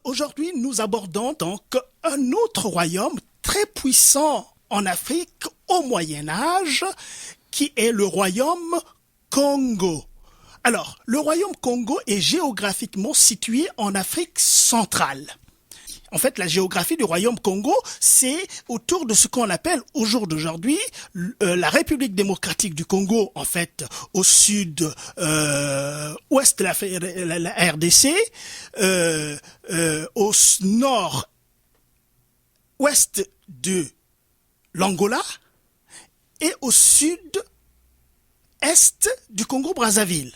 Aujourd'hui, nous abordons donc un autre royaume très puissant en Afrique au Moyen Âge, qui est le royaume Congo. Alors, le royaume Congo est géographiquement situé en Afrique centrale. En fait, la géographie du royaume Congo, c'est autour de ce qu'on appelle au jour d'aujourd'hui la République démocratique du Congo, en fait, au sud ouest de la RDC, au nord ouest de l'Angola et au sud est du Congo-Brazzaville.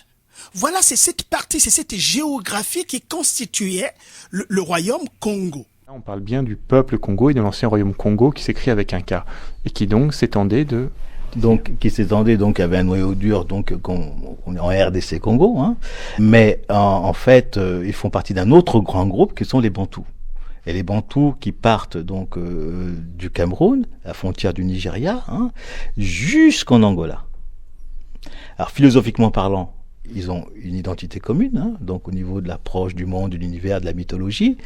Voilà, c'est cette partie, c'est cette géographie qui constituait le royaume Congo. On parle bien du peuple Congo et de l'ancien royaume Congo qui s'écrit avec un K et qui donc s'étendait de... Donc, qui s'étendait donc avait un noyau dur donc on est en RDC Congo, hein, mais en fait ils font partie d'un autre grand groupe qui sont les Bantous. Et les Bantous qui partent donc du Cameroun, la frontière du Nigeria, hein, jusqu'en Angola. Alors philosophiquement parlant, ils ont une identité commune, hein, donc au niveau de l'approche du monde, de l'univers, de la mythologie.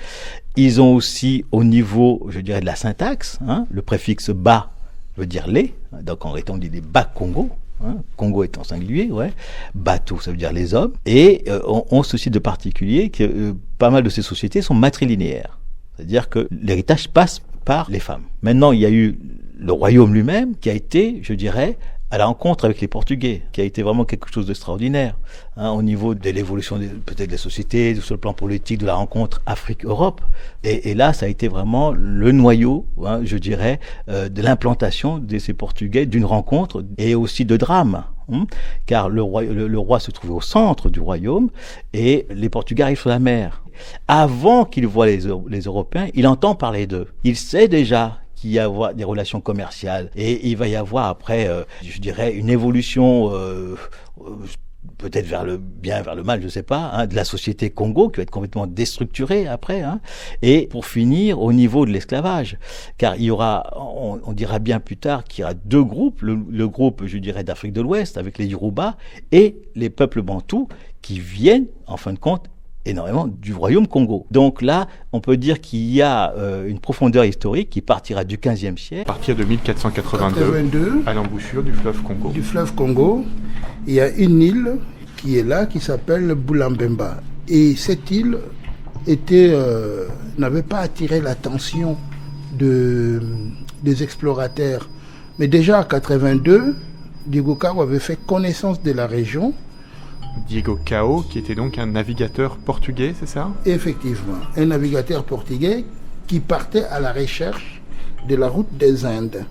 Ils ont aussi au niveau, je dirais, de la syntaxe, hein, le préfixe ba veut dire les, donc en réalité on dit les Bas-Congo, hein, Congo étant singulier, ouais. Bateau, ça veut dire les hommes. Et on ceci de particulier que pas mal de ces sociétés sont matrilinéaires, c'est-à-dire que l'héritage passe par les femmes. Maintenant, il y a eu le royaume lui-même qui a été, je dirais, à la rencontre avec les Portugais, qui a été vraiment quelque chose d'extraordinaire, hein, au niveau de l'évolution peut-être des sociétés, sur le plan politique, de la rencontre Afrique-Europe. Et là, ça a été vraiment le noyau, hein, je dirais, de l'implantation de ces Portugais, d'une rencontre et aussi de drame. Hein, car le roi se trouvait au centre du royaume et les Portugais arrivent sur la mer. Avant qu'il voie les Européens, il entend parler d'eux. Il sait déjà qu'il y a des relations commerciales et il va y avoir après, je dirais, une évolution peut-être vers le bien, vers le mal, je sais pas, hein, de la société Congo qui va être complètement déstructurée après, hein, et pour finir au niveau de l'esclavage, car il y aura, on dira bien plus tard qu'il y aura deux groupes, le groupe, je dirais, d'Afrique de l'Ouest avec les Yoruba et les peuples bantous qui viennent, en fin de compte, énormément du royaume Congo. Donc là, on peut dire qu'il y a une profondeur historique qui partira du 15e siècle. À partir de 1482, à l'embouchure du fleuve Congo. Du fleuve Congo, il y a une île qui est là, qui s'appelle Boulambemba. Et cette île n'avait pas attiré l'attention des explorateurs. Mais déjà en 82, Diego Cao avait fait connaissance de la région. Diego Cao, qui était donc un navigateur portugais, c'est ça ? Effectivement, un navigateur portugais qui partait à la recherche de la route des Indes.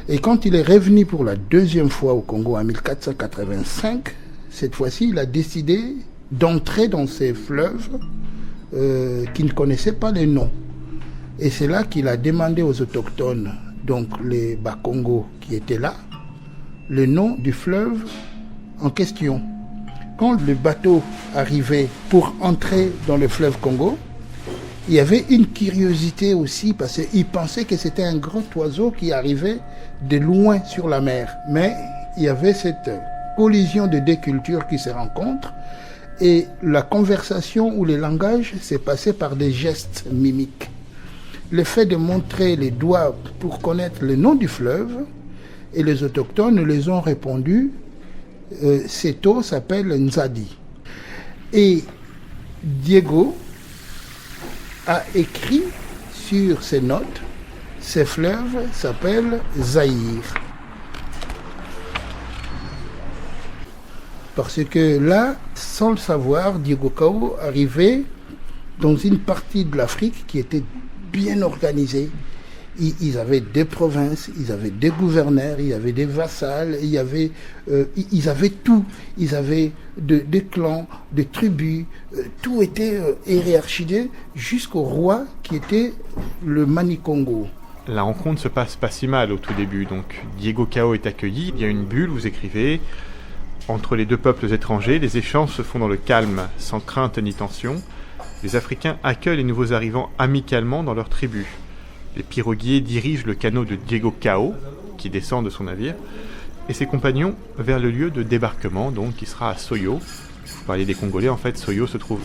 Et quand il est revenu pour la deuxième fois au Congo en 1485, cette fois-ci, il a décidé d'entrer dans ces fleuves qu'il ne connaissait pas les noms. Et c'est là qu'il a demandé aux autochtones, donc les Bas-Congo qui étaient là, le nom du fleuve en question. Quand le bateau arrivait pour entrer dans le fleuve Congo, il y avait une curiosité aussi parce qu'ils pensaient que c'était un grand oiseau qui arrivait de loin sur la mer. Mais il y avait cette collision de deux cultures qui se rencontrent et la conversation ou le langage s'est passé par des gestes mimiques. Le fait de montrer les doigts pour connaître le nom du fleuve et les autochtones les ont répondu. Cette eau s'appelle Nzadi. Et Diego a écrit sur ses notes, ces fleuves s'appellent Zaïre. Parce que là, sans le savoir, Diego Cao arrivait dans une partie de l'Afrique qui était bien organisée. Ils avaient des provinces, ils avaient des gouverneurs, ils avaient des vassals, ils avaient tout. Ils avaient des clans, des tribus, tout était hiérarchisé jusqu'au roi qui était le Manikongo. La rencontre se passe pas si mal au tout début, donc Diego Cao est accueilli, il y a une bulle, vous écrivez, entre les deux peuples étrangers, les échanges se font dans le calme, sans crainte ni tension. Les Africains accueillent les nouveaux arrivants amicalement dans leur tribu. Les piroguiers dirigent le canot de Diego Cao, qui descend de son navire, et ses compagnons vers le lieu de débarquement, donc qui sera à Soyo. Vous parliez des Congolais, en fait, Soyo se trouve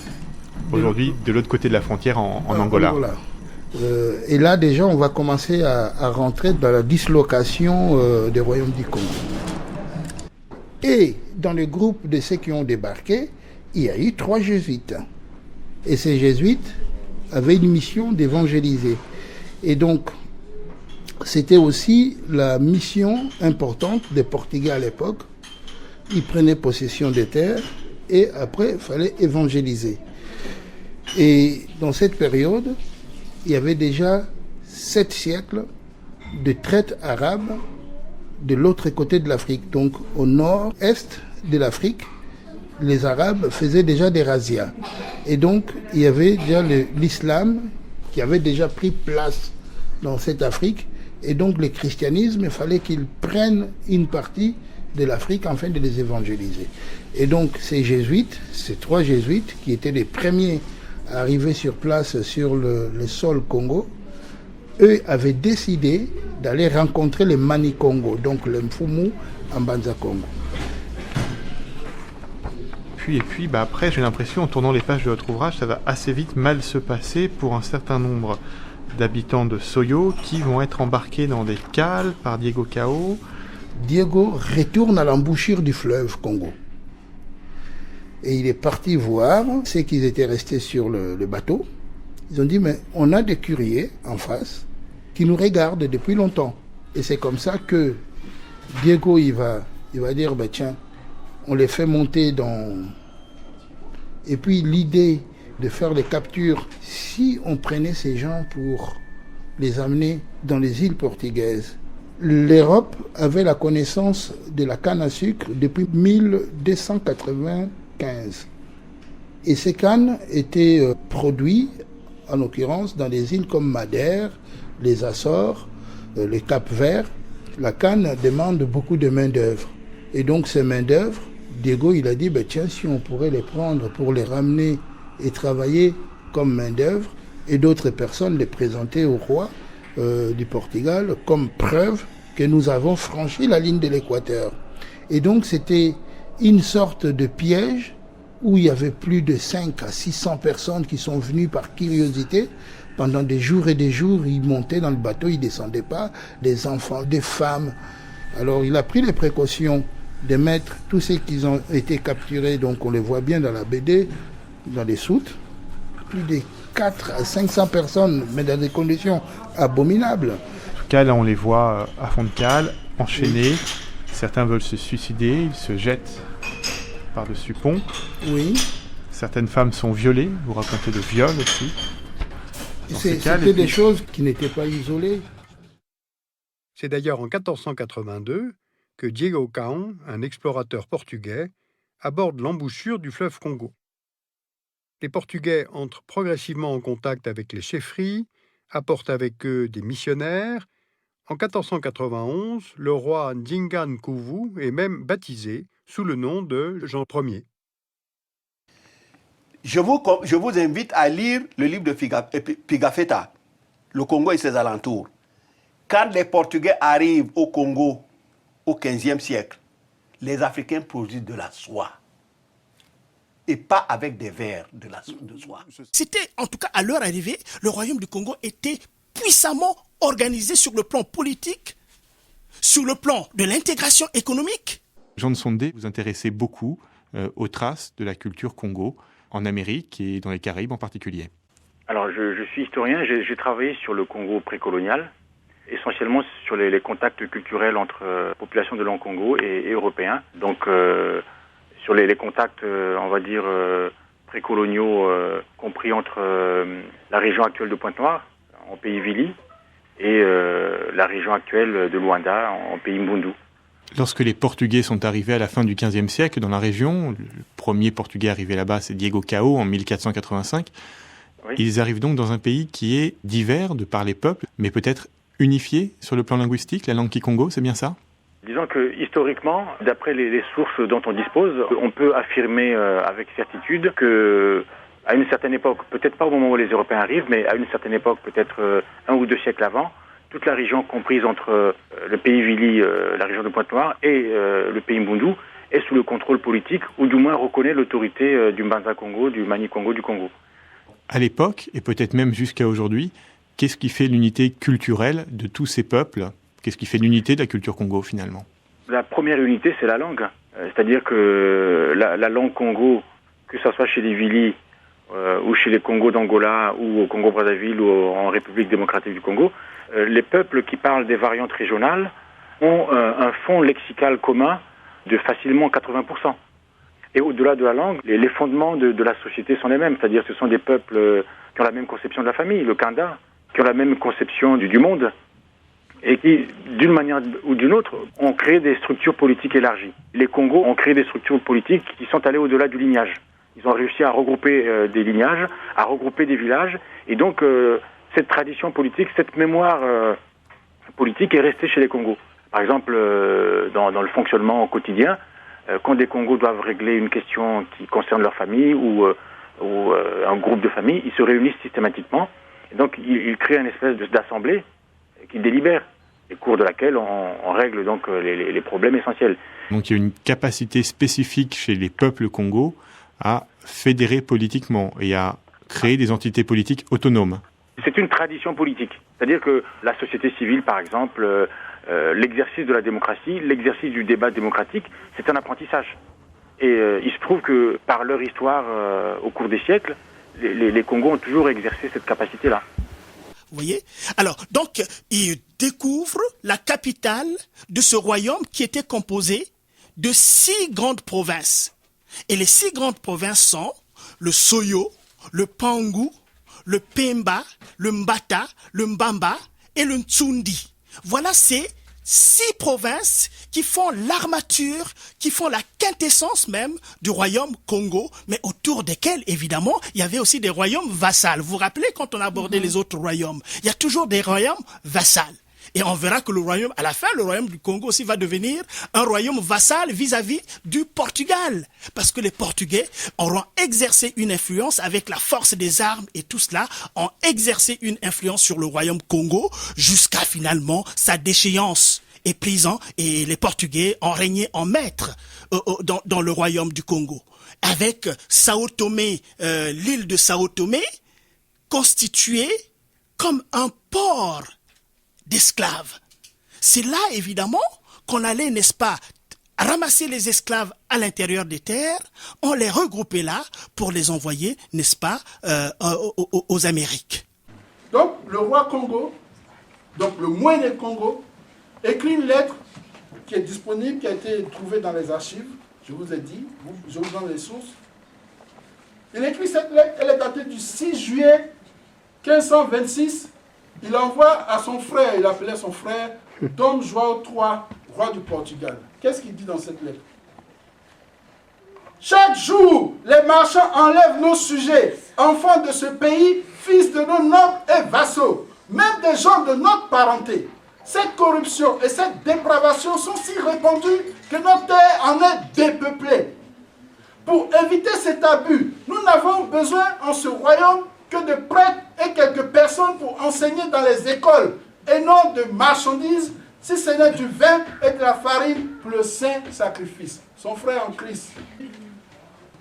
aujourd'hui de l'autre côté de la frontière en Angola. Et là, déjà, on va commencer à rentrer dans la dislocation des royaumes du Congo. Et dans le groupe de ceux qui ont débarqué, il y a eu 3 jésuites. Et ces jésuites avaient une mission d'évangéliser. Et donc, c'était aussi la mission importante des Portugais à l'époque. Ils prenaient possession des terres et après, il fallait évangéliser. Et dans cette période, il y avait déjà 7 siècles de traite arabe de l'autre côté de l'Afrique. Donc au nord-est de l'Afrique, les Arabes faisaient déjà des razzias. Et donc il y avait déjà l'islam qui avait déjà pris place dans cette Afrique. Et donc le christianisme, il fallait qu'il prenne une partie de l'Afrique afin de les évangéliser. Et donc ces jésuites, ces 3 jésuites qui étaient les premiers arrivés sur place sur le sol Congo, eux avaient décidé d'aller rencontrer les Mani-Congo, donc le Mfumu en Banza-Congo. Et puis après, j'ai l'impression, en tournant les pages de votre ouvrage, ça va assez vite mal se passer pour un certain nombre d'habitants de Soyo qui vont être embarqués dans des cales par Diego Cao. Diego retourne à l'embouchure du fleuve Congo. Et il est parti voir ceux qui étaient restés sur le bateau. Ils ont dit, mais on a des courriers en face qui nous regardent depuis longtemps. Et c'est comme ça que Diego, il va dire, tiens, on les fait monter dans... Et puis l'idée de faire les captures, si on prenait ces gens pour les amener dans les îles portugaises, l'Europe avait la connaissance de la canne à sucre depuis 1295. Et ces cannes étaient produites, en l'occurrence, dans des îles comme Madère, les Açores, le Cap-Vert. La canne demande beaucoup de main-d'œuvre. Et donc, ces main-d'œuvre, Diego, il a dit, tiens, si on pourrait les prendre pour les ramener et travailler comme main-d'œuvre, et d'autres personnes les présenter au roi du Portugal comme preuve que nous avons franchi la ligne de l'équateur. Et donc, c'était une sorte de piège où il y avait plus de 500 à 600 personnes qui sont venues par curiosité. Pendant des jours et des jours, ils montaient dans le bateau, ils ne descendaient pas, des enfants, des femmes. Alors il a pris les précautions de mettre tous ceux qui ont été capturés, donc on les voit bien dans la BD, dans les soutes, plus de 400 à 500 personnes, mais dans des conditions abominables. En tout cas, là on les voit à fond de cale, enchaînés. Oui. Certains veulent se suicider, ils se jettent par-dessus pont. Oui. Certaines femmes sont violées, vous racontez de viols aussi. C'était des choses qui n'étaient pas isolées. C'est d'ailleurs en 1482 que Diego Cao, un explorateur portugais, aborde l'embouchure du fleuve Congo. Les Portugais entrent progressivement en contact avec les chefferies, apportent avec eux des missionnaires. En 1491, le roi Ndinga Nkuvu est même baptisé sous le nom de Jean Ier. Je vous invite à lire le livre de Pigafetta, Le Congo et ses alentours. Quand les Portugais arrivent au Congo au XVe siècle, les Africains produisent de la soie. Et pas avec des vers de soie. C'était, en tout cas à leur arrivée, le royaume du Congo était puissamment organisé sur le plan politique, sur le plan de l'intégration économique. Jean de Sondé, vous intéressez beaucoup aux traces de la culture Congo en Amérique et dans les Caraïbes en particulier. Alors je suis historien, j'ai travaillé sur le Congo précolonial, essentiellement sur les contacts culturels entre populations de l'Ancongo et européens. Donc sur les contacts, on va dire, précoloniaux, compris entre la région actuelle de Pointe-Noire, en pays Vili, et la région actuelle de Luanda, en pays Mbundu. Lorsque les Portugais sont arrivés à la fin du XVe siècle dans la région, le premier Portugais arrivé là-bas, c'est Diego Cao en 1485. Oui. Ils arrivent donc dans un pays qui est divers de par les peuples, mais peut-être unifié sur le plan linguistique, la langue kikongo, c'est bien ça ? Disons que historiquement, d'après les sources dont on dispose, on peut affirmer avec certitude que à une certaine époque, peut-être pas au moment où les Européens arrivent, mais à une certaine époque, peut-être 1 ou 2 siècles avant, toute la région comprise entre le pays Vili, la région de Pointe-Noire, et le pays Mbundu est sous le contrôle politique, ou du moins reconnaît l'autorité du Mbanza Congo, du Mani Congo, du Congo. À l'époque, et peut-être même jusqu'à aujourd'hui, qu'est-ce qui fait l'unité culturelle de tous ces peuples? Qu'est-ce qui fait l'unité de la culture Congo finalement? La première unité, c'est la langue. C'est-à-dire que la langue Congo, que ce soit chez les Vili, ou chez les Congos d'Angola, ou au Congo-Brazzaville, ou en République démocratique du Congo, les peuples qui parlent des variantes régionales ont un fond lexical commun de facilement 80%. Et au-delà de la langue, les fondements de la société sont les mêmes. C'est-à-dire que ce sont des peuples qui ont la même conception de la famille, le Kanda, qui ont la même conception du monde, et qui, d'une manière ou d'une autre, ont créé des structures politiques élargies. Les Congos ont créé des structures politiques qui sont allées au-delà du lignage. Ils ont réussi à regrouper des lignages, à regrouper des villages, et donc cette tradition politique, cette mémoire politique est restée chez les Congos. Par exemple, dans le fonctionnement quotidien, quand des Congos doivent régler une question qui concerne leur famille ou un groupe de famille, ils se réunissent systématiquement, et donc ils créent une espèce d'assemblée qui délibère, au cours de laquelle on règle donc les problèmes essentiels. Donc il y a une capacité spécifique chez les peuples Congo à fédérer politiquement et à créer des entités politiques autonomes. C'est une tradition politique. C'est-à-dire que la société civile, par exemple, l'exercice de la démocratie, l'exercice du débat démocratique, c'est un apprentissage. Et il se trouve que par leur histoire, au cours des siècles, les Congos ont toujours exercé cette capacité-là. Vous voyez? Alors, donc, ils découvrent la capitale de ce royaume qui était composé de 6 grandes provinces. Et les 6 grandes provinces sont le Soyo, le Pangou, le Pemba, le Mbata, le Mbamba et le Ntsundi. Voilà ces 6 provinces qui font l'armature, qui font la quintessence même du royaume Congo, mais autour desquels, évidemment, il y avait aussi des royaumes vassals. Vous vous rappelez quand on abordait les autres royaumes? Il y a toujours des royaumes vassals. Et on verra que le royaume, à la fin, le royaume du Congo aussi va devenir un royaume vassal vis-à-vis du Portugal. Parce que les Portugais auront exercé une influence avec la force des armes et tout cela, ont exercé une influence sur le royaume Congo jusqu'à finalement sa déchéance. Et et les Portugais ont régné en maître dans le royaume du Congo. Avec Sao Tomé, l'île de Sao Tomé, constituée comme un port d'esclaves. C'est là, évidemment, qu'on allait, n'est-ce pas, ramasser les esclaves à l'intérieur des terres, on les regroupait là pour les envoyer, n'est-ce pas, aux Amériques. Donc, le roi Congo, donc le moine Congo, écrit une lettre qui est disponible, qui a été trouvée dans les archives, je vous ai dit, je vous donne les sources. Il écrit cette lettre, elle est datée du 6 juillet 1526. Il envoie à son frère, il appelait son frère Dom João III, roi du Portugal. Qu'est-ce qu'il dit dans cette lettre? Chaque jour, les marchands enlèvent nos sujets, enfants de ce pays, fils de nos nobles et vassaux, même des gens de notre parenté. Cette corruption et cette dépravation sont si répandues que notre terre en est dépeuplée. Pour éviter cet abus, nous n'avons besoin en ce royaume que de prêtres et quelques personnes pour enseigner dans les écoles et non de marchandises, si ce n'est du vin et de la farine pour le saint sacrifice. Son frère en Christ.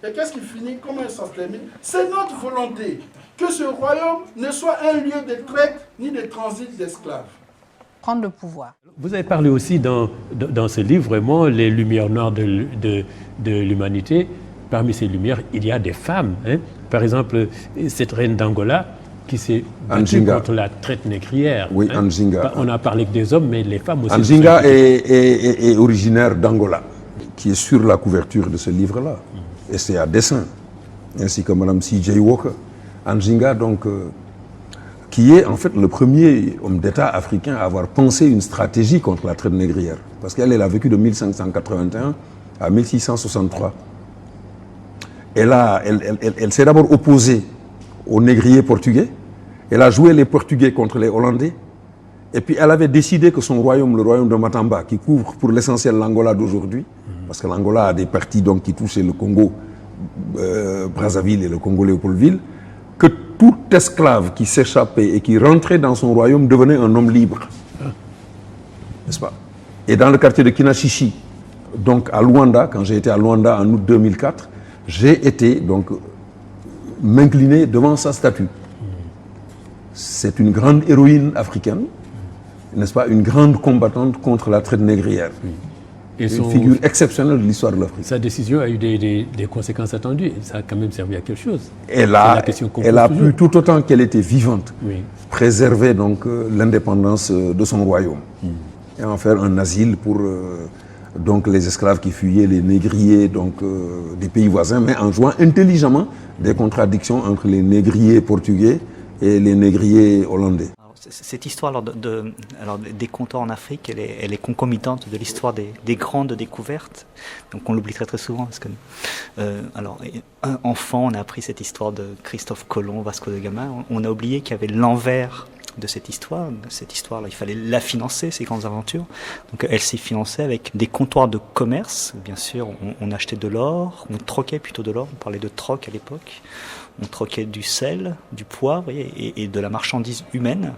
Et qu'est-ce qui finit? Comment ça se termine? C'est notre volonté que ce royaume ne soit un lieu de traite ni de transit d'esclaves. Prendre le pouvoir. Vous avez parlé aussi dans ce livre, vraiment, les lumières noires de l'humanité. Parmi ces lumières, il y a des femmes. Hein. Par exemple, cette reine d'Angola qui s'est battue contre la traite négrière. Oui, hein. Anjinga. On a parlé que des hommes, mais les femmes aussi. Anjinga est originaire d'Angola, qui est sur la couverture de ce livre-là. Et c'est à dessein, ainsi que Mme C.J. Walker. Anjinga, donc, qui est en fait le premier homme d'État africain à avoir pensé une stratégie contre la traite négrière. Parce qu'elle a vécu de 1581 à 1663. Elle s'est d'abord opposée aux négriers portugais. Elle a joué les Portugais contre les Hollandais. Et puis elle avait décidé que son royaume, le royaume de Matamba, qui couvre pour l'essentiel l'Angola d'aujourd'hui, parce que l'Angola a des parties donc, qui touchaient le Congo, Brazzaville et le Congo Léopoldville, que tout esclave qui s'échappait et qui rentrait dans son royaume devenait un homme libre. N'est-ce pas? Et dans le quartier de Kinachichi, donc à Luanda, quand j'ai été à Luanda en août 2004, j'ai été donc m'incliner devant sa statue. C'est une grande héroïne africaine, n'est-ce pas, une grande combattante contre la traite négrière. Et une figure exceptionnelle de l'histoire de l'Afrique. Sa décision a eu des conséquences attendues. Ça a quand même servi à quelque chose. Elle a pu, tout autant qu'elle était vivante, préserver donc l'indépendance de son royaume et en faire un asile pour donc les esclaves qui fuyaient, les négriers donc des pays voisins, mais en jouant intelligemment des contradictions entre les négriers portugais et les négriers hollandais. Cette histoire des comptoirs en Afrique, elle est concomitante de l'histoire des grandes découvertes. Donc on l'oublie très très souvent parce que, enfant, on a appris cette histoire de Christophe Colomb, Vasco da Gama. On a oublié qu'il y avait l'envers de cette histoire. Cette histoire-là, il fallait la financer, ces grandes aventures. Donc elle s'est financée avec des comptoirs de commerce. Bien sûr, on achetait de l'or, on troquait plutôt de l'or. On parlait de troc à l'époque. On troquait du sel, du poivre et de la marchandise humaine.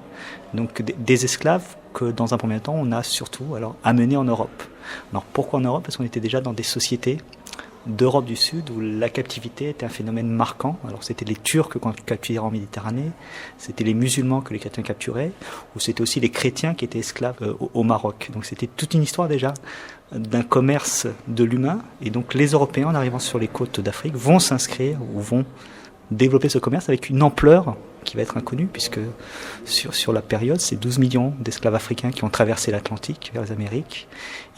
Donc des esclaves que dans un premier temps on a surtout amenés en Europe. Alors pourquoi en Europe? Parce qu'on était déjà dans des sociétés d'Europe du Sud où la captivité était un phénomène marquant. Alors c'était les Turcs qu'on capturait en Méditerranée, c'était les musulmans que les chrétiens capturaient, ou c'était aussi les chrétiens qui étaient esclaves au Maroc. Donc c'était toute une histoire déjà d'un commerce de l'humain. Et donc les Européens, en arrivant sur les côtes d'Afrique, vont s'inscrire ou vont développer ce commerce avec une ampleur qui va être inconnue, puisque sur la période, c'est 12 millions d'esclaves africains qui ont traversé l'Atlantique vers les Amériques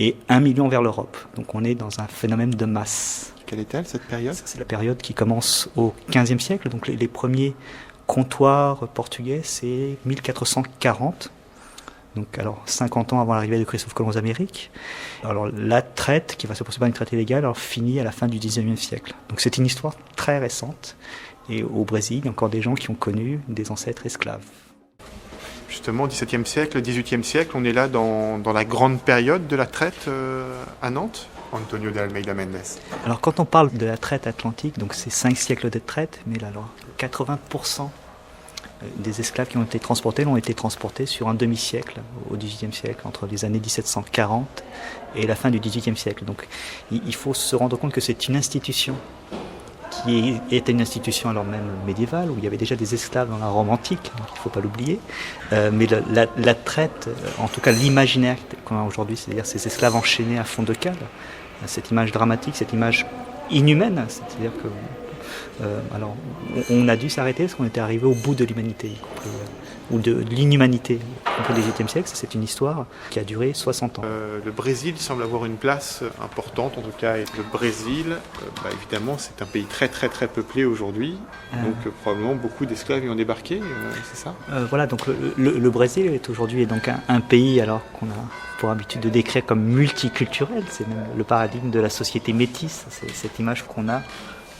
et 1 million vers l'Europe. Donc on est dans un phénomène de masse. Quelle est-elle, cette période? C'est la période qui commence au XVe siècle. Donc les premiers comptoirs portugais, c'est 1440. Donc, 50 ans avant l'arrivée de Christophe Colomb aux Amériques. Alors, la traite, qui va se poursuivre par une traite illégale, finit à la fin du XIXe siècle. Donc, c'est une histoire très récente. Et au Brésil, il y a encore des gens qui ont connu des ancêtres esclaves. Justement, XVIIe siècle, XVIIIe siècle, on est là dans la grande période de la traite à Nantes, Antonio de Almeida Mendes. Alors, quand on parle de la traite atlantique, donc c'est 5 siècles de traite, mais là, 80% des esclaves qui ont été transportés sur un demi-siècle au XVIIIe siècle, entre les années 1740 et la fin du XVIIIe siècle. Donc il faut se rendre compte que c'est une institution qui était une institution alors même médiévale, où il y avait déjà des esclaves dans la Rome antique, donc il ne faut pas l'oublier. Mais la traite, en tout cas l'imaginaire qu'on a aujourd'hui, c'est-à-dire ces esclaves enchaînés à fond de cale, cette image dramatique, cette image inhumaine, c'est-à-dire que on a dû s'arrêter parce qu'on était arrivé au bout de l'humanité, ou de l'inhumanité. Au XVIIIe siècle, c'est une histoire qui a duré 60 ans. Le Brésil semble avoir une place importante, en tout cas. Et le Brésil, évidemment, c'est un pays très très très peuplé aujourd'hui. Donc probablement beaucoup d'esclaves y ont débarqué, c'est ça? Voilà, donc le Brésil est aujourd'hui donc un pays qu'on a pour habitude de décrire comme multiculturel. C'est même le paradigme de la société métisse, c'est cette image qu'on a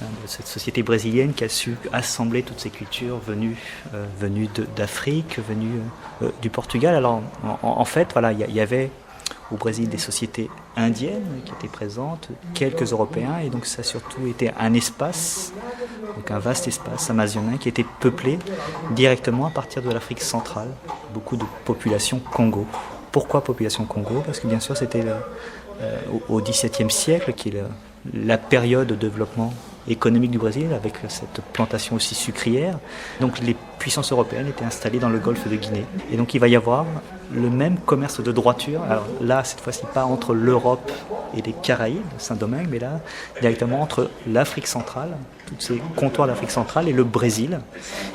de cette société brésilienne qui a su assembler toutes ces cultures venues d'Afrique, venues du Portugal. Alors en fait, il y avait au Brésil des sociétés indiennes qui étaient présentes, quelques Européens, et donc ça a surtout été un espace, donc un vaste espace amazonien qui était peuplé directement à partir de l'Afrique centrale, beaucoup de population Congo. Pourquoi population Congo? Parce que bien sûr c'était au XVIIe siècle qui est la période de développement économique du Brésil, avec cette plantation aussi sucrière. Donc les puissances européennes étaient installées dans le golfe de Guinée. Et donc il va y avoir le même commerce de droiture. Alors là, cette fois-ci, pas entre l'Europe et les Caraïbes, Saint-Domingue, mais là, directement entre l'Afrique centrale, tous ces comptoirs d'Afrique centrale, et le Brésil.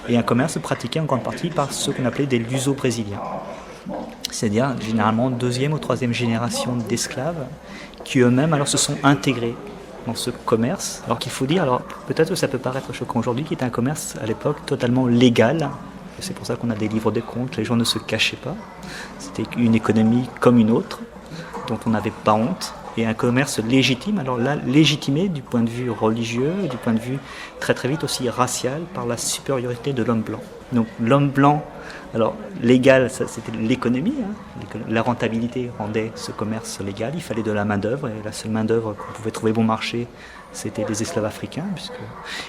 Et un commerce pratiqué en grande partie par ceux qu'on appelait des luso-brésiliens. C'est-à-dire généralement deuxième ou troisième génération d'esclaves qui eux-mêmes se sont intégrés dans ce commerce. Alors qu'il faut dire, peut-être que ça peut paraître choquant aujourd'hui, qui était un commerce à l'époque totalement légal. C'est pour ça qu'on a des livres de comptes, les gens ne se cachaient pas. C'était une économie comme une autre, dont on n'avait pas honte, et un commerce légitime. Alors là, légitimé du point de vue religieux, du point de vue très très vite aussi racial, par la supériorité de l'homme blanc. Donc l'homme blanc, légal, ça, c'était l'économie. La rentabilité rendait ce commerce légal. Il fallait de la main-d'œuvre, et la seule main-d'œuvre qu'on pouvait trouver bon marché, c'était des esclaves africains.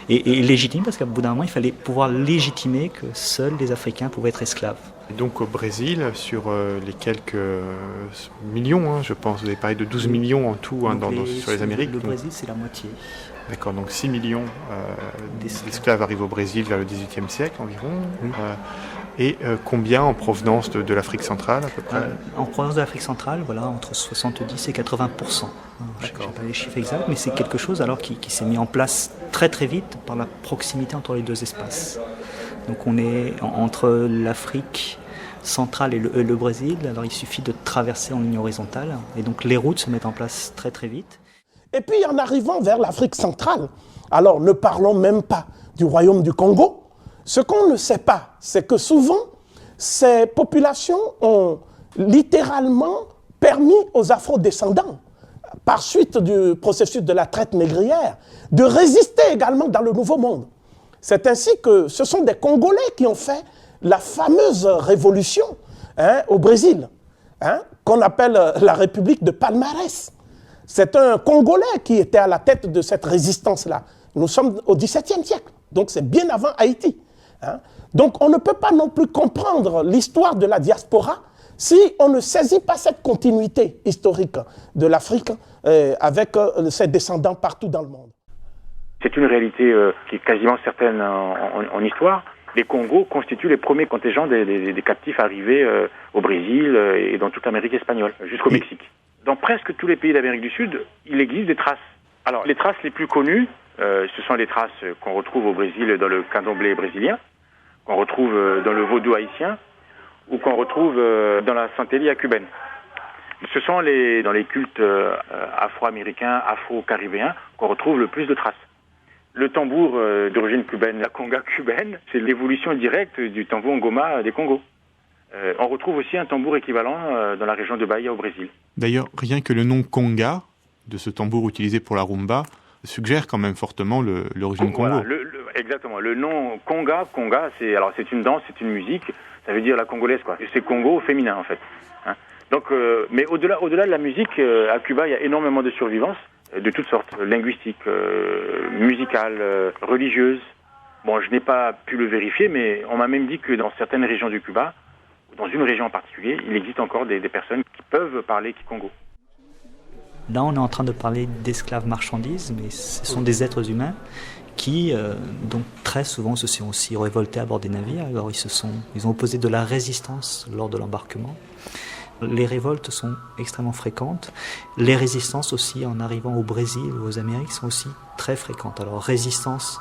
Et légitime, parce qu'à bout d'un moment, il fallait pouvoir légitimer que seuls les Africains pouvaient être esclaves. Et donc au Brésil, sur les quelques millions, je pense, vous avez parlé de 12 millions en tout sur les Amériques. Le Brésil, c'est la moitié. D'accord, donc 6 millions d'esclaves arrivent au Brésil vers le XVIIIe siècle environ. Oui. Et combien en provenance de l'Afrique centrale à peu près? En provenance de l'Afrique centrale, voilà, entre 70 et 80%. Je n'ai pas les chiffres exacts, mais c'est quelque chose alors qui s'est mis en place très très vite par la proximité entre les deux espaces. Donc on est entre l'Afrique centrale et le Brésil, alors il suffit de traverser en ligne horizontale, et donc les routes se mettent en place très très vite. Et puis en arrivant vers l'Afrique centrale, alors ne parlons même pas du royaume du Congo. Ce qu'on ne sait pas, c'est que souvent, ces populations ont littéralement permis aux Afro-descendants, par suite du processus de la traite négrière, de résister également dans le Nouveau Monde. C'est ainsi que ce sont des Congolais qui ont fait la fameuse révolution au Brésil, qu'on appelle la République de Palmarès. C'est un Congolais qui était à la tête de cette résistance-là. Nous sommes au XVIIe siècle, donc c'est bien avant Haïti. Donc on ne peut pas non plus comprendre l'histoire de la diaspora si on ne saisit pas cette continuité historique de l'Afrique avec ses descendants partout dans le monde. C'est une réalité qui est quasiment certaine en histoire. Les Congos constituent les premiers contingents des captifs arrivés au Brésil et dans toute l'Amérique espagnole, jusqu'au Mexique. Dans presque tous les pays d'Amérique du Sud, il existe des traces. Alors les traces les plus connues, ce sont les traces qu'on retrouve au Brésil dans le candomblé brésilien, qu'on retrouve dans le vaudou haïtien ou qu'on retrouve dans la santeria cubaine. Ce sont dans les cultes afro-américains, afro-caribéens qu'on retrouve le plus de traces. Le tambour d'origine cubaine, la conga cubaine, c'est l'évolution directe du tambour ngoma des Congos. On retrouve aussi un tambour équivalent dans la région de Bahia au Brésil. D'ailleurs, rien que le nom conga, de ce tambour utilisé pour la rumba, suggère quand même fortement l'origine Congo. Voilà, exactement. Le nom conga, c'est une danse, c'est une musique, ça veut dire la congolaise, quoi. Et c'est Congo au féminin, en fait. Donc, mais au-delà de la musique, à Cuba, il y a énormément de survivances, de toutes sortes, linguistiques, musicales, religieuses. Bon, je n'ai pas pu le vérifier, mais on m'a même dit que dans certaines régions du Cuba, dans une région en particulier, il existe encore des personnes qui peuvent parler kikongo. Là, on est en train de parler d'esclaves marchandises, mais ce sont des êtres humains qui, donc très souvent, se sont aussi révoltés à bord des navires. Alors, ils ont opposé de la résistance lors de l'embarquement. Les révoltes sont extrêmement fréquentes. Les résistances aussi, en arrivant au Brésil ou aux Amériques, sont aussi très fréquentes. Alors, résistance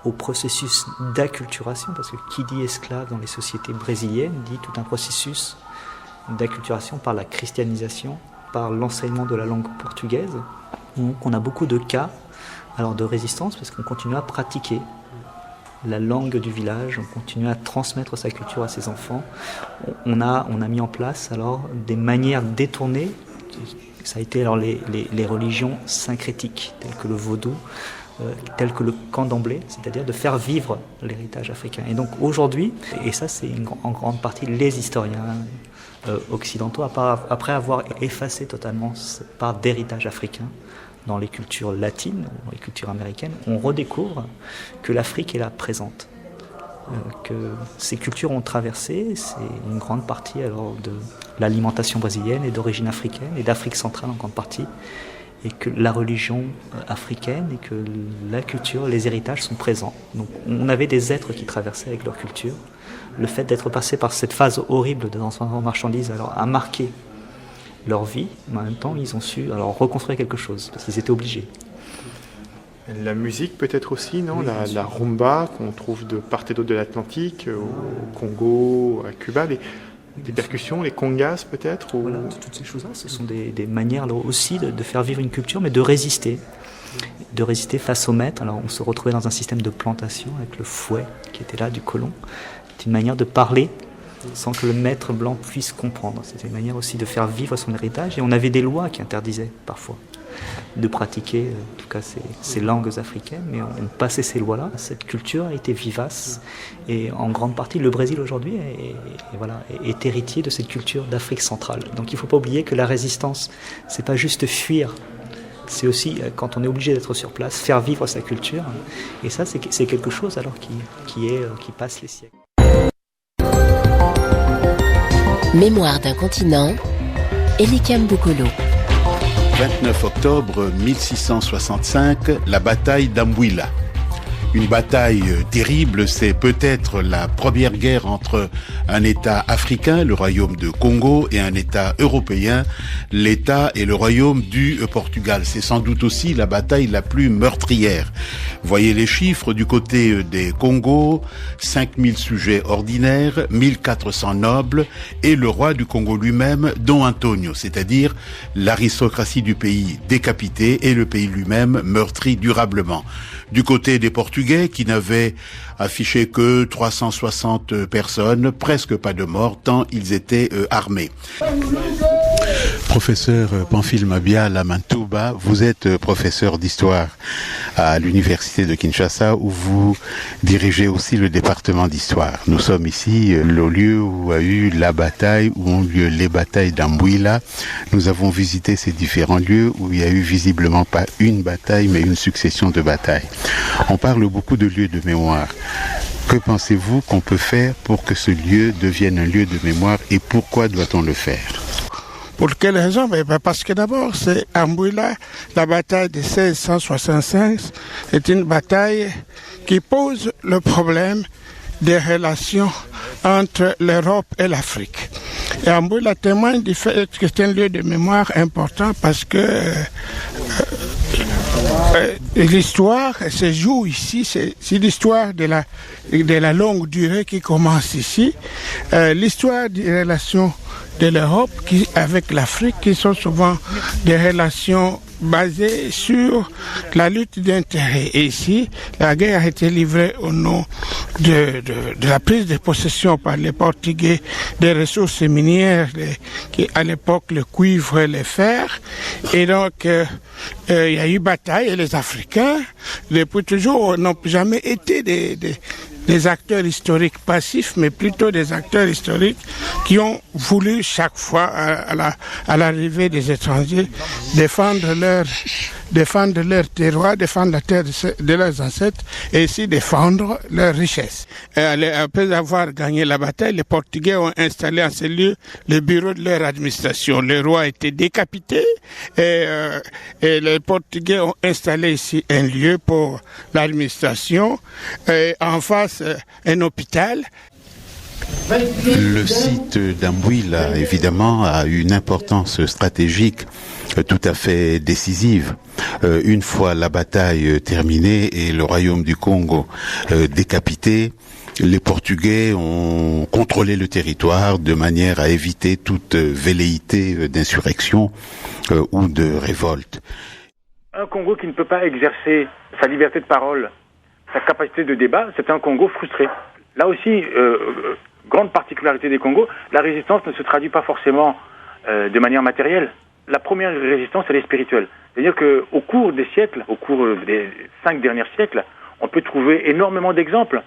au processus d'acculturation, parce que qui dit esclave dans les sociétés brésiliennes dit tout un processus d'acculturation par la christianisation, par l'enseignement de la langue portugaise. Donc on a beaucoup de cas alors de résistance parce qu'on continue à pratiquer la langue du village, on continue à transmettre sa culture à ses enfants. On a mis en place alors des manières détournées. Ça a été alors les religions syncrétiques telles que le vaudou, tel que le candomblé, c'est-à-dire de faire vivre l'héritage africain. Et donc aujourd'hui, et ça c'est en grande partie les historiens occidentaux, après avoir effacé totalement cette part d'héritage africain dans les cultures latines, dans les cultures américaines, on redécouvre que l'Afrique est là présente, que ces cultures ont traversé, c'est une grande partie alors de l'alimentation brésilienne et d'origine africaine et d'Afrique centrale en grande partie, et que la religion africaine et que la culture, les héritages sont présents. Donc on avait des êtres qui traversaient avec leur culture. Le fait d'être passé par cette phase horrible de transformation en marchandise alors, a marqué leur vie, mais en même temps ils ont su alors, reconstruire quelque chose, parce qu'ils étaient obligés. La musique peut-être aussi, non? Oui, la rumba qu'on trouve de part et d'autre de l'Atlantique, au Congo, à Cuba, des percussions, les congas peut-être ou... Voilà, toutes ces choses-là, ce sont des manières là, aussi de faire vivre une culture, mais de résister face au maître. Alors on se retrouvait dans un système de plantation avec le fouet qui était là du colon. C'était une manière de parler sans que le maître blanc puisse comprendre. C'était une manière aussi de faire vivre son héritage, et on avait des lois qui interdisaient parfois de pratiquer en tout cas ces langues africaines, mais on passait ces lois-là. Cette culture a été vivace, et en grande partie le Brésil aujourd'hui est héritier de cette culture d'Afrique centrale. Donc il ne faut pas oublier que la résistance, c'est pas juste fuir, c'est aussi, quand on est obligé d'être sur place, faire vivre sa culture, et ça c'est quelque chose alors qui passe les siècles. Mémoire d'un continent, Elikam Bokolo. 29 octobre 1665, la bataille d'Ambwila. Une bataille terrible, c'est peut-être la première guerre entre un État africain, le royaume de Congo, et un État européen, l'État et le royaume du Portugal. C'est sans doute aussi la bataille la plus meurtrière. Voyez les chiffres du côté des Congos, 5000 sujets ordinaires, 1400 nobles et le roi du Congo lui-même, Dom Antonio, c'est-à-dire l'aristocratie du pays décapitée et le pays lui-même meurtri durablement. Du côté des Portugais, qui n'avaient affiché que 360 personnes, presque pas de morts, tant ils étaient armés. Professeur Pamphile Mabia Lamantouba, vous êtes professeur d'histoire à l'université de Kinshasa, où vous dirigez aussi le département d'histoire. Nous sommes ici, le lieu où a eu la bataille, où ont lieu les batailles d'Ambwila. Nous avons visité ces différents lieux où il y a eu visiblement pas une bataille, mais une succession de batailles. On parle beaucoup de lieux de mémoire. Que pensez-vous qu'on peut faire pour que ce lieu devienne un lieu de mémoire et pourquoi doit-on le faire ? Pour quelle raison? Parce que d'abord, c'est Ambwila, la bataille de 1665, est une bataille qui pose le problème des relations entre l'Europe et l'Afrique. Et Ambwila témoigne du fait que c'est un lieu de mémoire important parce que l'histoire se joue ici, c'est l'histoire de la longue durée qui commence ici, l'histoire des relations de l'Europe avec l'Afrique, qui sont souvent des relations basées sur la lutte d'intérêts. Et ici, la guerre a été livrée au nom de la prise de possession par les Portugais des ressources minières, qui à l'époque le cuivre et le fer. Et donc, il y a eu bataille et les Africains, depuis toujours, n'ont jamais été des acteurs historiques passifs, mais plutôt des acteurs historiques qui ont voulu chaque fois, à l'arrivée des étrangers, défendre leur terroir, défendre la terre de leurs ancêtres et aussi défendre leurs richesses. Après avoir gagné la bataille, les Portugais ont installé en ce lieu le bureau de leur administration. Le roi a été décapité et les Portugais ont installé ici un lieu pour l'administration. En face, un hôpital. Le site d'Ambwila, évidemment, a une importance stratégique tout à fait décisive. Une fois la bataille terminée et le royaume du Congo décapité, les Portugais ont contrôlé le territoire de manière à éviter toute velléité d'insurrection ou de révolte. Un Congo qui ne peut pas exercer sa liberté de parole, sa capacité de débat, c'est un Congo frustré. Là aussi, grande particularité des Congos, la résistance ne se traduit pas forcément de manière matérielle. La première résistance, elle est spirituelle. C'est-à-dire qu'au cours des siècles, au cours des 5 derniers siècles, on peut trouver énormément d'exemples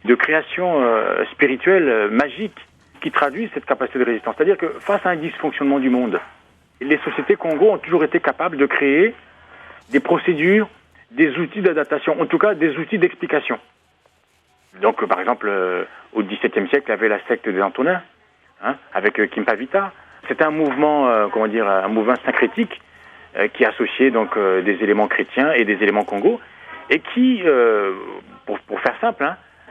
de créations spirituelles, magiques, qui traduisent cette capacité de résistance. C'est-à-dire que face à un dysfonctionnement du monde, les sociétés Congo ont toujours été capables de créer des procédures, des outils d'adaptation, en tout cas des outils d'explication. Donc, par exemple, au XVIIe siècle, il y avait la secte des Antonins, avec Kimpavita. C'était un mouvement, un mouvement syncrétique qui associait donc des éléments chrétiens et des éléments Congo, et qui, pour faire simple,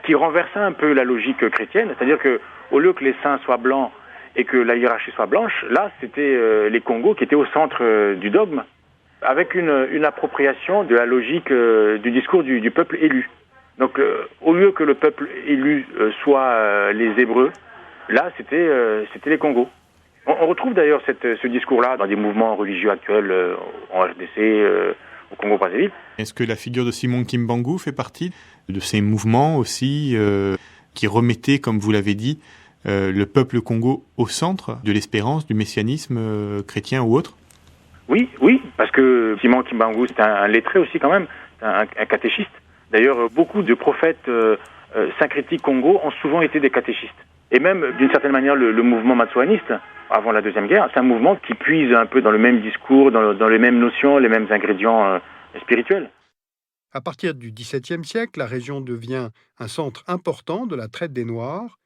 qui renversait un peu la logique chrétienne, c'est-à-dire que au lieu que les saints soient blancs et que la hiérarchie soit blanche, là, c'était les Congos qui étaient au centre du dogme, avec une appropriation de la logique du discours du peuple élu. Donc, au lieu que le peuple élu soit les Hébreux, là, c'était les Congos. On retrouve d'ailleurs ce discours-là dans des mouvements religieux actuels en RDC, au Congo-Brazzaville. Est-ce que la figure de Simon Kimbangu fait partie de ces mouvements aussi qui remettaient, comme vous l'avez dit, le peuple Congo au centre de l'espérance, du messianisme chrétien ou autre? Oui, parce que Simon Kimbangu, c'est un lettré aussi quand même, un catéchiste. D'ailleurs, beaucoup de prophètes syncrétiques Congo ont souvent été des catéchistes. Et même, d'une certaine manière, le mouvement matsouaniste, avant la Deuxième Guerre, c'est un mouvement qui puise un peu dans le même discours, dans les mêmes notions, les mêmes ingrédients spirituels. À partir du XVIIe siècle, la région devient un centre important de la traite des Noirs.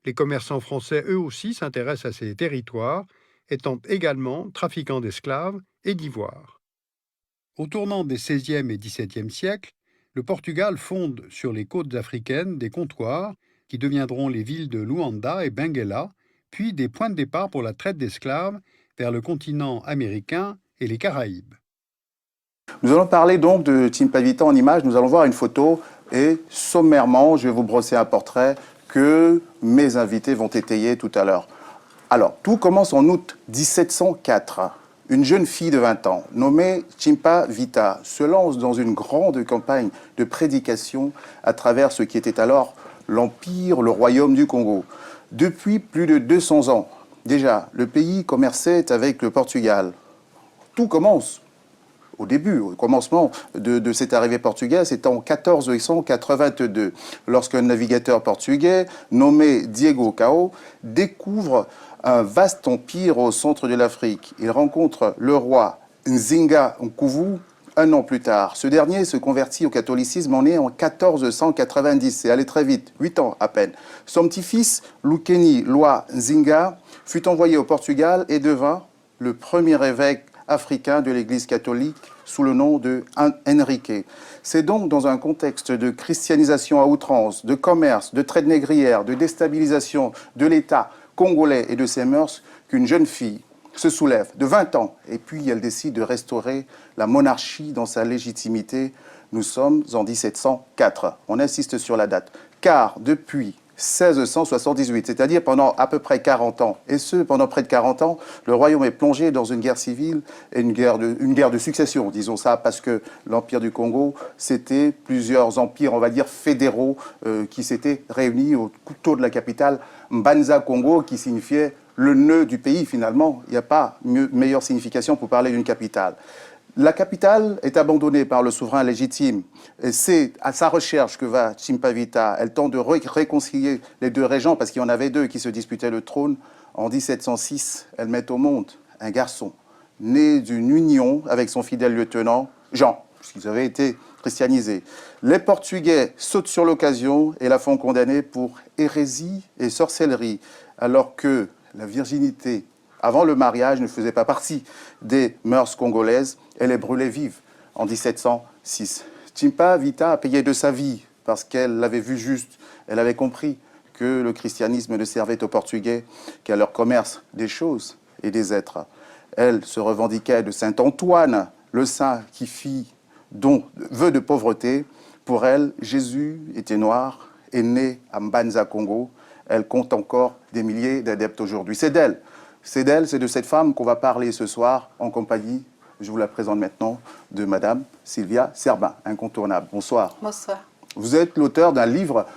Les commerçants français, eux aussi, s'intéressent à ces territoires étant également trafiquant d'esclaves et d'ivoire. Au tournant des XVIe et XVIIe siècles, le Portugal fonde sur les côtes africaines des comptoirs qui deviendront les villes de Luanda et Benguela, puis des points de départ pour la traite d'esclaves vers le continent américain et les Caraïbes. Nous allons parler donc de Timpavita en images. Nous allons voir une photo et sommairement, je vais vous brosser un portrait que mes invités vont étayer tout à l'heure. Alors, tout commence en août 1704. Une jeune fille de 20 ans, nommée Timpavita, se lance dans une grande campagne de prédication à travers ce qui était alors l'Empire, le Royaume du Congo. Depuis plus de 200 ans, déjà, le pays commerçait avec le Portugal. Tout commence au début, au commencement de cette arrivée portugaise, c'était en 1482, lorsqu'un navigateur portugais nommé Diego Cao découvre un vaste empire au centre de l'Afrique. Il rencontre le roi Nzinga Nkuvu un an plus tard. Ce dernier se convertit au catholicisme en 1490. C'est allé très vite, 8 ans à peine. Son petit-fils, Lukeni Loi Nzinga, fut envoyé au Portugal et devint le premier évêque africain de l'Église catholique sous le nom de Henrique. C'est donc dans un contexte de christianisation à outrance, de commerce, de traite négrière, de déstabilisation de l'État congolais et de ses mœurs qu'une jeune fille se soulève de 20 ans et puis elle décide de restaurer la monarchie dans sa légitimité. Nous sommes en 1704. On insiste sur la date. Car depuis 1678, c'est-à-dire pendant à peu près 40 ans, et ce, pendant près de 40 ans, le royaume est plongé dans une guerre civile et une guerre de succession, disons ça, parce que l'Empire du Congo, c'était plusieurs empires, on va dire, fédéraux qui s'étaient réunis autour de la capitale Mbanza Congo, qui signifiait le nœud du pays, finalement. Il n'y a pas meilleure signification pour parler d'une capitale. La capitale est abandonnée par le souverain légitime. Et c'est à sa recherche que va Timpavita. Elle tente de réconcilier les deux régents, parce qu'il y en avait deux qui se disputaient le trône. En 1706, elle met au monde un garçon, né d'une union avec son fidèle lieutenant, Jean, puisqu'ils avaient été christianisés. Les Portugais sautent sur l'occasion et la font condamner pour hérésie et sorcellerie, alors que la virginité avant le mariage ne faisait pas partie des mœurs congolaises. Elle est brûlée vive en 1706. Timpavita a payé de sa vie parce qu'elle l'avait vu juste. Elle avait compris que le christianisme ne servait aux Portugais qu'à leur commerce des choses et des êtres. Elle se revendiquait de saint Antoine, le saint qui fit vœu de pauvreté. Pour elle, Jésus était noir et né à Mbanza Congo. Elle compte encore des milliers d'adeptes aujourd'hui. C'est d'elle. C'est de cette femme qu'on va parler ce soir en compagnie, je vous la présente maintenant, de Madame Sylvia Serbin, incontournable. Bonsoir. Bonsoir. Vous êtes l'auteur d'un livre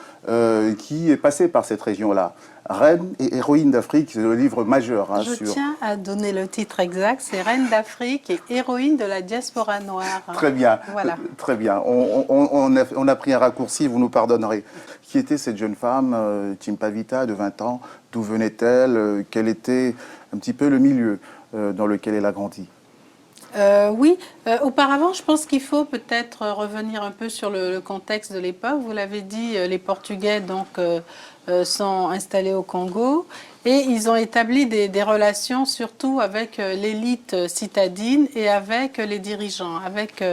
qui est passé par cette région-là. Reine et héroïne d'Afrique, c'est le livre majeur. Je tiens à donner le titre exact, c'est Reine d'Afrique et héroïne de la diaspora noire. Très bien, voilà. Très bien. On a pris un raccourci, vous nous pardonnerez. Qui était cette jeune femme, Timpavita, de 20 ans? D'où venait-elle? Quel était un petit peu le milieu dans lequel elle a grandi? Oui, auparavant, je pense qu'il faut peut-être revenir un peu sur le contexte de l'époque. Vous l'avez dit, les Portugais donc, sont installés au Congo et ils ont établi des relations surtout avec l'élite citadine et avec les dirigeants, avec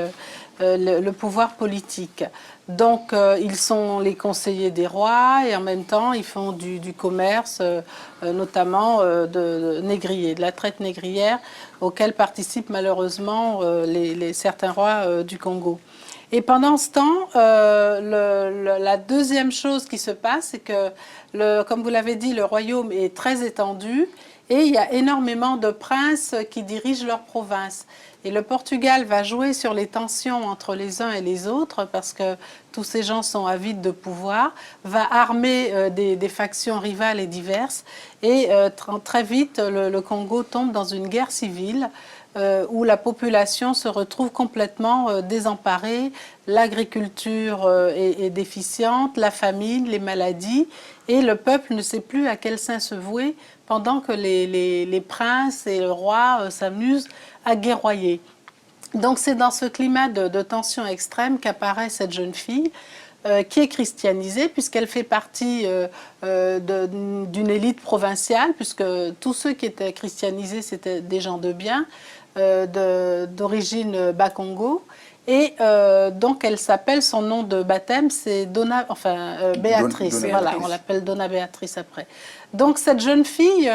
le pouvoir politique. Donc, ils sont les conseillers des rois et en même temps, ils font du commerce, notamment de négrier, de la traite négrière, auquel participent malheureusement certains rois du Congo. Et pendant ce temps, la deuxième chose qui se passe, c'est que, comme vous l'avez dit, le royaume est très étendu et il y a énormément de princes qui dirigent leur province. Et le Portugal va jouer sur les tensions entre les uns et les autres parce que tous ces gens sont avides de pouvoir, va armer des factions rivales et diverses. Et très vite, le Congo tombe dans une guerre civile où la population se retrouve complètement désemparée. L'agriculture est déficiente, la famine, les maladies. Et le peuple ne sait plus à quel saint se vouer pendant que les princes et le roi s'amusent à guerroyer. Donc c'est dans ce climat de tension extrême qu'apparaît cette jeune fille qui est christianisée, puisqu'elle fait partie d'une élite provinciale, puisque tous ceux qui étaient christianisés, c'était des gens de bien, d'origine Bakongo. Et donc, elle s'appelle, son nom de baptême, c'est Béatrice. Voilà, on l'appelle Donna Béatrice après. Donc, cette jeune fille,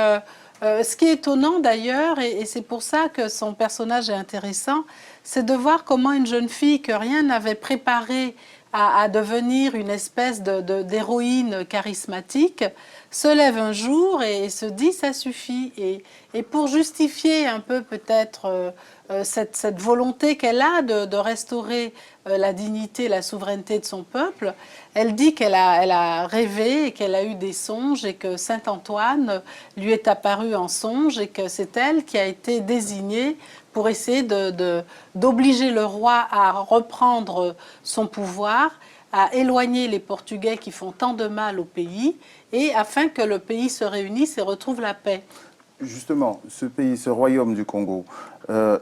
ce qui est étonnant d'ailleurs, et c'est pour ça que son personnage est intéressant, c'est de voir comment une jeune fille que rien n'avait préparée à devenir une espèce d'héroïne charismatique, se lève un jour et se dit ça suffit. Et pour justifier un peu peut-être cette volonté qu'elle a de restaurer la dignité, la souveraineté de son peuple, elle dit qu'elle a rêvé et qu'elle a eu des songes et que Saint Antoine lui est apparu en songe et que c'est elle qui a été désignée pour essayer d'obliger le roi à reprendre son pouvoir, à éloigner les Portugais qui font tant de mal au pays, et afin que le pays se réunisse et retrouve la paix. Justement, ce pays, ce royaume du Congo,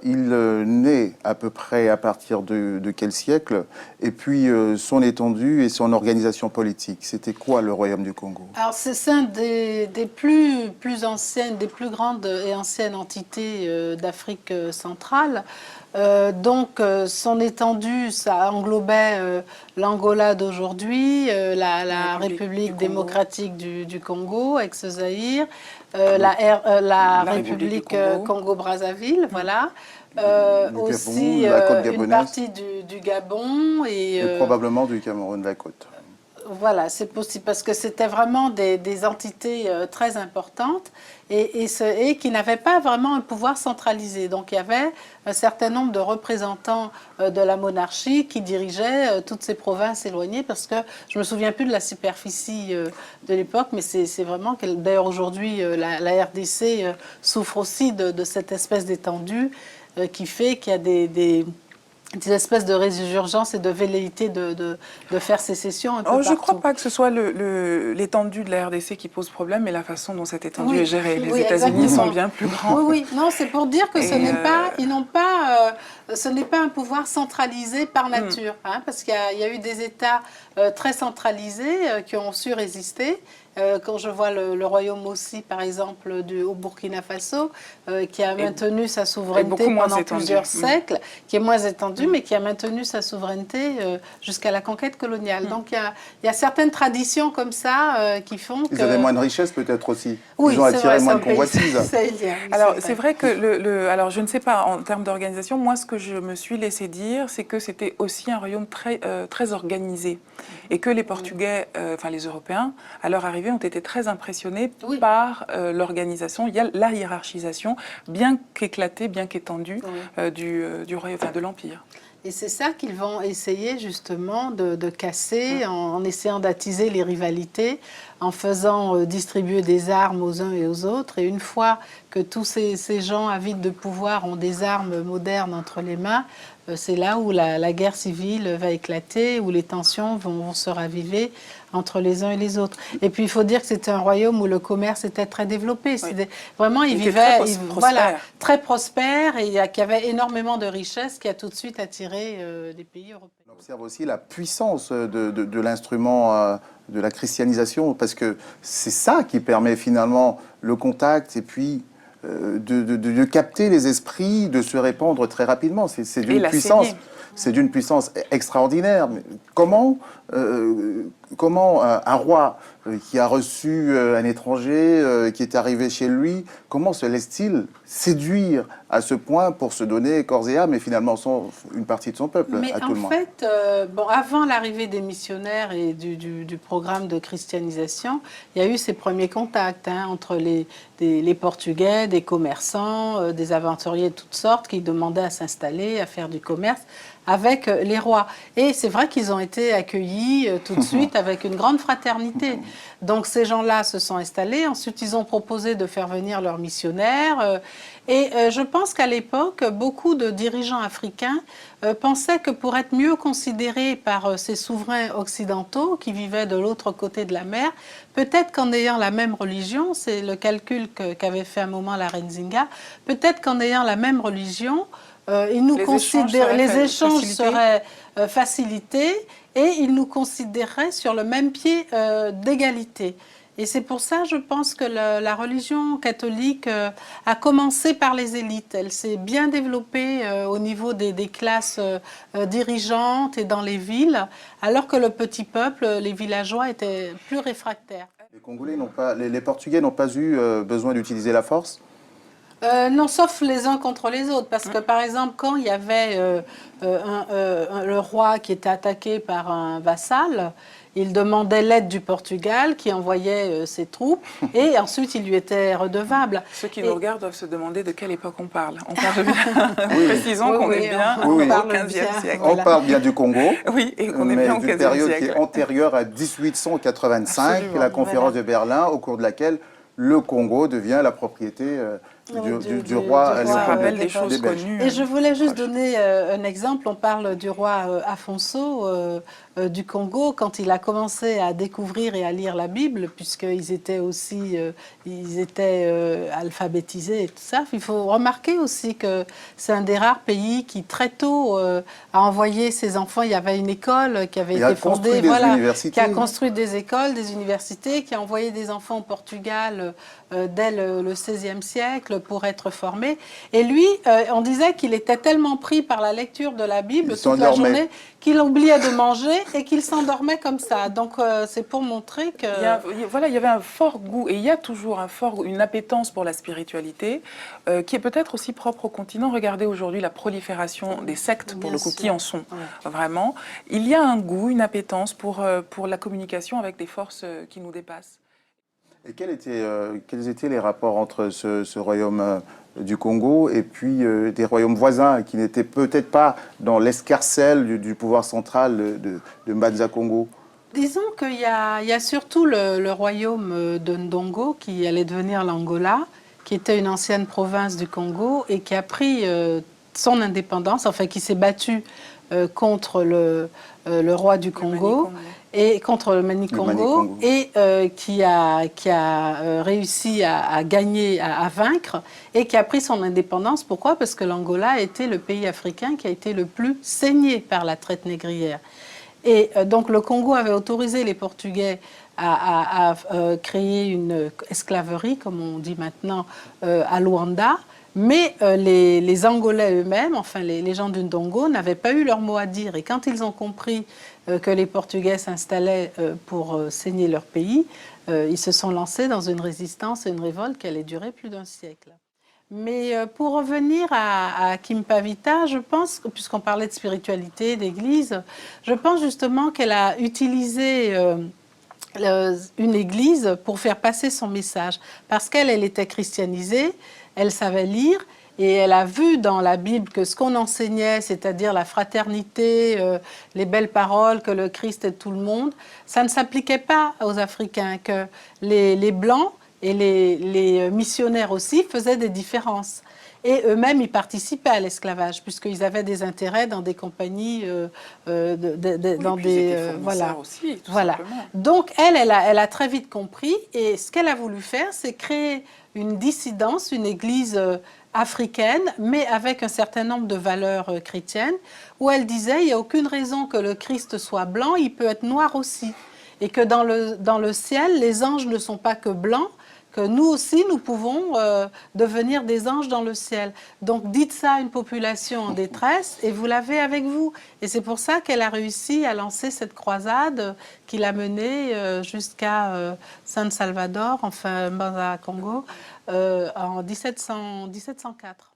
il naît à peu près à partir de quel siècle? Et puis son étendue et son organisation politique, c'était quoi le royaume du Congo? Alors c'est un des plus anciennes, des plus grandes et anciennes entités d'Afrique centrale. Donc son étendue, ça englobait l'Angola d'aujourd'hui, la République démocratique du Congo, ex-Zaïre, la République Congo-Brazzaville, voilà. Aussi Gabon, une partie du Gabon et probablement du Cameroun de la côte. Voilà, c'est possible parce que c'était vraiment des entités très importantes et qui n'avaient pas vraiment un pouvoir centralisé. Donc il y avait un certain nombre de représentants de la monarchie qui dirigeaient toutes ces provinces éloignées, parce que je me souviens plus de la superficie de l'époque, mais c'est vraiment que d'ailleurs aujourd'hui la RDC souffre aussi de cette espèce d'étendue qui fait qu'il y a des espèces de résurgence et de velléité de faire sécession un peu partout. Je ne crois pas que ce soit l'étendue de la RDC qui pose problème, mais la façon dont cette étendue est gérée. Les États-Unis sont bien plus grands. Oui, non, c'est pour dire que ce n'est pas un pouvoir centralisé par nature, hein, parce qu'il y a eu des États très centralisés qui ont su résister. Quand je vois le royaume aussi, par exemple, au Burkina Faso, qui a maintenu sa souveraineté pendant plusieurs siècles, qui est moins étendu, mais qui a maintenu sa souveraineté jusqu'à la conquête coloniale. Donc il y a certaines traditions comme ça qui font que... Ils avaient moins de richesse peut-être aussi. Oui, ils ont attiré moins de convoitises. Alors c'est vrai que, alors je ne sais pas, en termes d'organisation, moi ce que je me suis laissé dire, c'est que c'était aussi un royaume très organisé. Et que les Portugais, enfin les Européens, à leur arrivée, ont été très impressionnés par l'organisation, il y a la hiérarchisation, bien qu'éclatée, bien qu'étendue du royaume, enfin de l'Empire. Et c'est ça qu'ils vont essayer justement de casser en essayant d'attiser les rivalités, en faisant distribuer des armes aux uns et aux autres. Et une fois que tous ces gens avides de pouvoir ont des armes modernes entre les mains, c'est là où la guerre civile va éclater, où les tensions vont se raviver entre les uns et les autres. Et puis il faut dire que c'était un royaume où le commerce était très développé. Vraiment, ils vivaient très prospère et qui avait énormément de richesses qui a tout de suite attiré les pays européens. On observe aussi la puissance de l'instrument de la christianisation, parce que c'est ça qui permet finalement le contact et puis de capter les esprits, de se répandre très rapidement. C'est d'une puissance. C'est d'une puissance extraordinaire. Mais comment un roi qui a reçu un étranger qui est arrivé chez lui, comment se laisse-t-il séduire à ce point pour se donner corps et âme et finalement une partie de son peuple à tout le monde? Mais en fait, avant l'arrivée des missionnaires et du programme de christianisation, il y a eu ces premiers contacts entre les Portugais, des commerçants, des aventuriers de toutes sortes qui demandaient à s'installer, à faire du commerce avec les rois. Et c'est vrai qu'ils ont été accueillis tout de suite avec une grande fraternité. Donc ces gens-là se sont installés. Ensuite, ils ont proposé de faire venir leurs missionnaires. Et je pense qu'à l'époque, beaucoup de dirigeants africains pensaient que pour être mieux considérés par ces souverains occidentaux qui vivaient de l'autre côté de la mer, peut-être qu'en ayant la même religion, c'est le calcul qu'avait fait à un moment la reine Zinga, peut-être qu'en ayant la même religion, les échanges seraient facilités et ils nous considéreraient sur le même pied d'égalité. Et c'est pour ça, je pense que la religion catholique a commencé par les élites. Elle s'est bien développée au niveau des classes dirigeantes et dans les villes, alors que le petit peuple, les villageois, étaient plus réfractaires. Les Portugais n'ont pas eu besoin d'utiliser la force? Non, sauf les uns contre les autres. Parce que, par exemple, quand il y avait le roi qui était attaqué par un vassal, il demandait l'aide du Portugal qui envoyait ses troupes et ensuite il lui était redevable. Ceux qui nous regardent doivent se demander de quelle époque on parle. On parle bien, précisons qu'on est bien au XVe siècle. On parle bien du Congo, oui, et qu'on est bien au XVe siècle. Période qui est antérieure à 1885, absolument, la conférence de Berlin, au cours de laquelle le Congo devient la propriété du roi. Ça rappelle des choses connues. Et je voulais juste donner un exemple. On parle du roi Afonso du Congo quand il a commencé à découvrir et à lire la Bible, puisqu'ils étaient aussi alphabétisés et tout ça. Il faut remarquer aussi que c'est un des rares pays qui très tôt a envoyé ses enfants. Il y avait une école qui avait été fondée, qui a construit des écoles, des universités, qui a envoyé des enfants au Portugal dès le XVIe siècle pour être formés. Et lui, on disait qu'il était tellement pris par la lecture de la Bible toute la journée qu'il oubliait de manger et qu'il s'endormait comme ça. Donc c'est pour montrer que... Il y avait un fort goût, et il y a toujours une appétence pour la spiritualité, qui est peut-être aussi propre au continent. Regardez aujourd'hui la prolifération des sectes, pour le coup, qui en sont vraiment. Il y a un goût, une appétence pour la communication avec des forces qui nous dépassent. Et quels étaient les rapports entre ce royaume du Congo et puis des royaumes voisins qui n'étaient peut-être pas dans l'escarcelle du pouvoir central de Mbanza Congo? Disons qu'il y a surtout le royaume de Ndongo qui allait devenir l'Angola, qui était une ancienne province du Congo et qui a pris son indépendance, enfin qui s'est battu contre le roi du Congo. Et contre le Mani-Congo, et qui a réussi à gagner, à vaincre, et qui a pris son indépendance. Pourquoi? Parce que l'Angola a été le pays africain qui a été le plus saigné par la traite négrière. Et donc le Congo avait autorisé les Portugais à créer une esclaverie, comme on dit maintenant, à Luanda. Mais les Angolais eux-mêmes, enfin les gens du Ndongo, n'avaient pas eu leur mot à dire. Et quand ils ont compris que les Portugais s'installaient pour saigner leur pays, ils se sont lancés dans une résistance et une révolte qui allait durer plus d'un siècle. Mais pour revenir à Kimpavita, je pense, puisqu'on parlait de spiritualité, d'église, je pense justement qu'elle a utilisé une église pour faire passer son message. Parce qu'elle était christianisée, elle savait lire, et elle a vu dans la Bible que ce qu'on enseignait, c'est-à-dire la fraternité, les belles paroles, que le Christ est tout le monde, ça ne s'appliquait pas aux Africains, que les Blancs et les missionnaires aussi faisaient des différences. Et eux-mêmes, ils participaient à l'esclavage, puisqu'ils avaient des intérêts dans des compagnies, dans des... voilà. Aussi, voilà. Donc, elle a très vite compris, et ce qu'elle a voulu faire, c'est créer une dissidence, une église africaine, mais avec un certain nombre de valeurs chrétiennes, où elle disait, il n'y a aucune raison que le Christ soit blanc, il peut être noir aussi. Et que dans le ciel, les anges ne sont pas que blancs, que nous aussi, nous pouvons devenir des anges dans le ciel. Donc, dites ça à une population en détresse et vous l'avez avec vous. Et c'est pour ça qu'elle a réussi à lancer cette croisade qui l'a menée jusqu'à San Salvador, enfin, Mbanza Congo, en 1704.